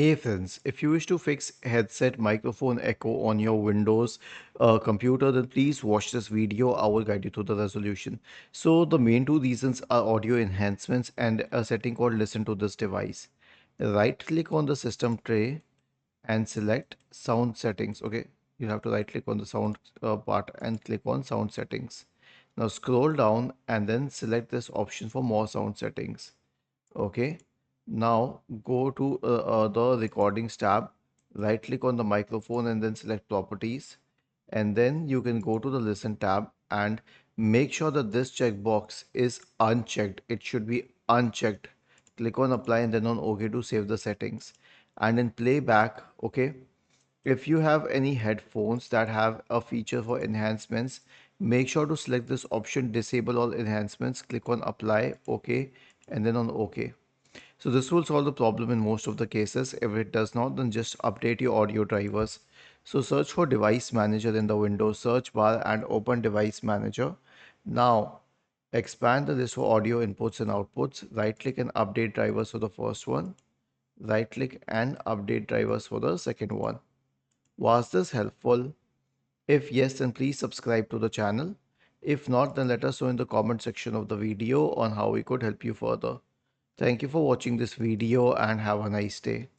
Hey friends, if you wish to fix headset microphone echo on your Windows computer, then please watch this video. I will guide you through the resolution. So the main two reasons are audio enhancements and a setting called listen to this device. Right click on the system tray and select sound settings. Okay, you have to right click on the sound part and click on sound settings. Now scroll down and then select this option for more sound settings. Okay, now go to the recordings tab, right click on the microphone and then select properties. And then you can go to the listen tab and make sure that this checkbox is unchecked. It should be unchecked. Click on apply and then on OK to save the settings. And in playback, okay, if you have any headphones that have a feature for enhancements, make sure to select this option disable all enhancements, click on apply, OK, and then on OK. So this will solve the problem in most of the cases. If it does not, then just update your audio drivers. So search for device manager in the Windows search bar and open device manager. Now expand the list for audio inputs and outputs. Right click and update drivers for the first one. Right click and update drivers for the second one. Was this helpful? If yes, then please subscribe to the channel. If not, then let us know in the comment section of the video on how we could help you further. Thank you for watching this video and have a nice day.